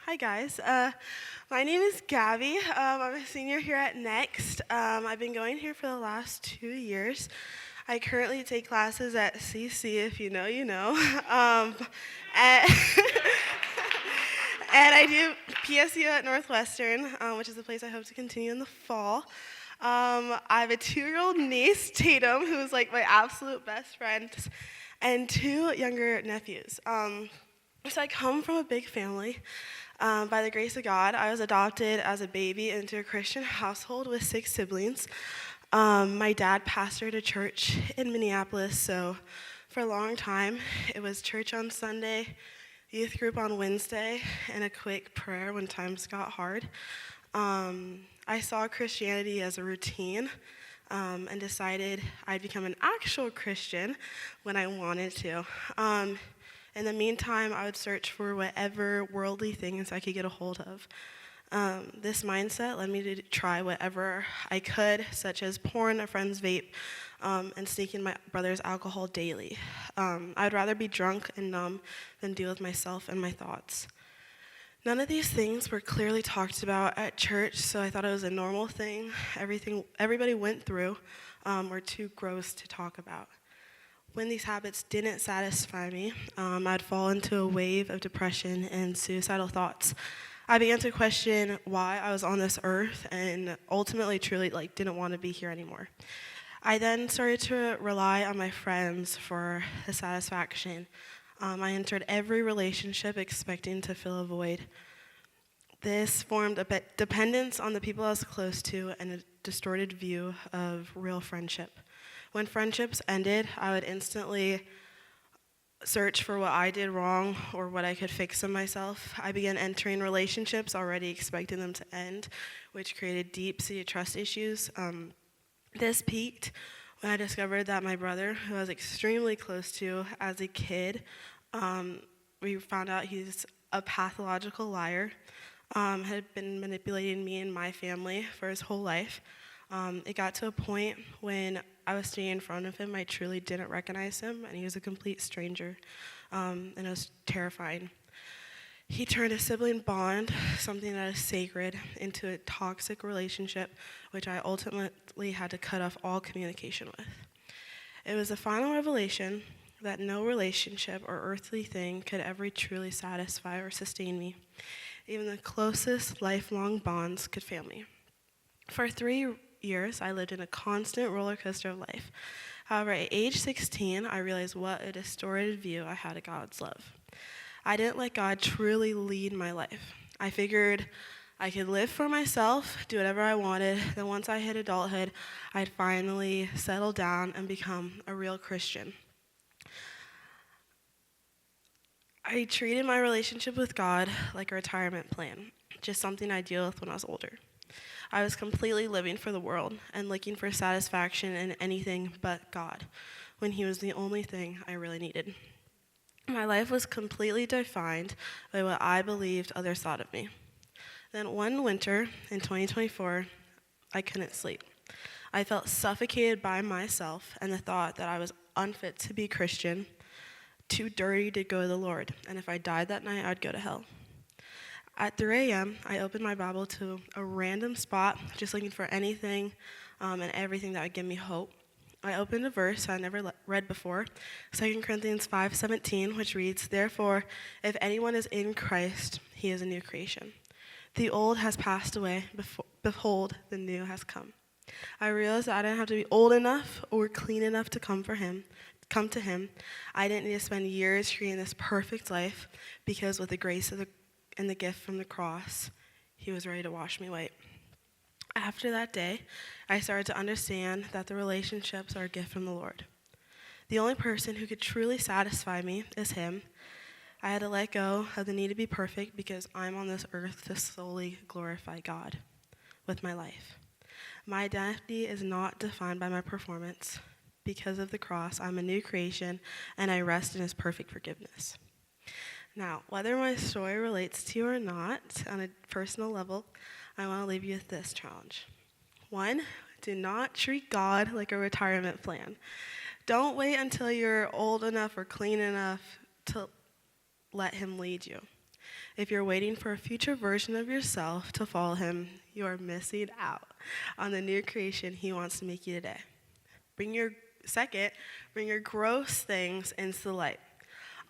Hi guys. My name is Gabby. I'm a senior here at Next. I've been going here for the last 2 years. I currently take classes at CC, if you know, you know. And, and I do PSU at Northwestern, which is the place I hope to continue in the fall. I have a 2-year-old niece, Tatum, who's like my absolute best friend, and 2 younger nephews. So I come from a big family. By the grace of God, I was adopted as a baby into a Christian household with 6 siblings. My dad pastored a church in Minneapolis, so for a long time, it was church on Sunday, youth group on Wednesday, and a quick prayer when times got hard. I saw Christianity as a routine and decided I'd become an actual Christian when I wanted to. In the meantime, I would search for whatever worldly things I could get a hold of. This mindset led me to try whatever I could, such as porn, a friend's vape, and sneaking my brother's alcohol daily. I'd rather be drunk and numb than deal with myself and my thoughts. None of these things were clearly talked about at church, so I thought it was a normal thing. Everybody went through were too gross to talk about. When these habits didn't satisfy me, I'd fall into a wave of depression and suicidal thoughts. I began to question why I was on this earth and ultimately truly didn't want to be here anymore. I then started to rely on my friends for the satisfaction. I entered every relationship expecting to fill a void. This formed a dependence on the people I was close to and a distorted view of real friendship. When friendships ended, I would instantly search for what I did wrong or what I could fix in myself. I began entering relationships already expecting them to end, which created deep-seated trust issues. This peaked when I discovered that my brother, who I was extremely close to as a kid, we found out he's a pathological liar, had been manipulating me and my family for his whole life. It got to a point when I was standing in front of him, I truly didn't recognize him, and he was a complete stranger, and it was terrifying. He turned a sibling bond, something that is sacred, into a toxic relationship, which I ultimately had to cut off all communication with. It was a final revelation that no relationship or earthly thing could ever truly satisfy or sustain me. Even the closest lifelong bonds could fail me. For 3 years, I lived in a constant roller coaster of life. However, at age 16, I realized what a distorted view I had of God's love. I didn't let God truly lead my life. I figured I could live for myself, do whatever I wanted, then once I hit adulthood, I'd finally settle down and become a real Christian. I treated my relationship with God like a retirement plan, just something I'd deal with when I was older. I was completely living for the world and looking for satisfaction in anything but God, when He was the only thing I really needed. My life was completely defined by what I believed others thought of me. Then one winter in 2024, I couldn't sleep. I felt suffocated by myself and the thought that I was unfit to be Christian, too dirty to go to the Lord, and if I died that night, I'd go to hell. At 3 a.m., I opened my Bible to a random spot, just looking for anything and everything that would give me hope. I opened a verse I never read before, 2 Corinthians 5:17, which reads, "Therefore, if anyone is in Christ, he is a new creation. The old has passed away, behold, the new has come." I realized that I didn't have to be old enough or clean enough to come to Him. I didn't need to spend years creating this perfect life, because with the grace and the gift from the cross, He was ready to wash me white. After that day, I started to understand that the relationships are a gift from the Lord. The only person who could truly satisfy me is Him. I had to let go of the need to be perfect because I'm on this earth to solely glorify God with my life. My identity is not defined by my performance. Because of the cross, I'm a new creation, and I rest in His perfect forgiveness. Now, whether my story relates to you or not, on a personal level, I want to leave you with this challenge. 1, do not treat God like a retirement plan. Don't wait until you're old enough or clean enough to let Him lead you. If you're waiting for a future version of yourself to follow him, you are missing out on the new creation he wants to make you today. Bring your gross things into the light.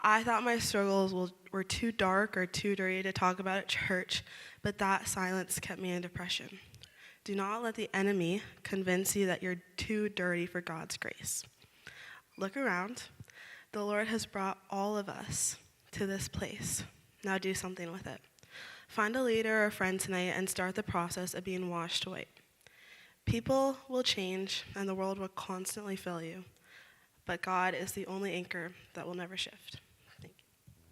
I thought my struggles were too dark or too dirty to talk about at church, but that silence kept me in depression. Do not let the enemy convince you that you're too dirty for God's grace. Look around. The Lord has brought all of us to this place. Now do something with it. Find a leader or a friend tonight and start the process of being washed away. People will change and the world will constantly fail you, but God is the only anchor that will never shift.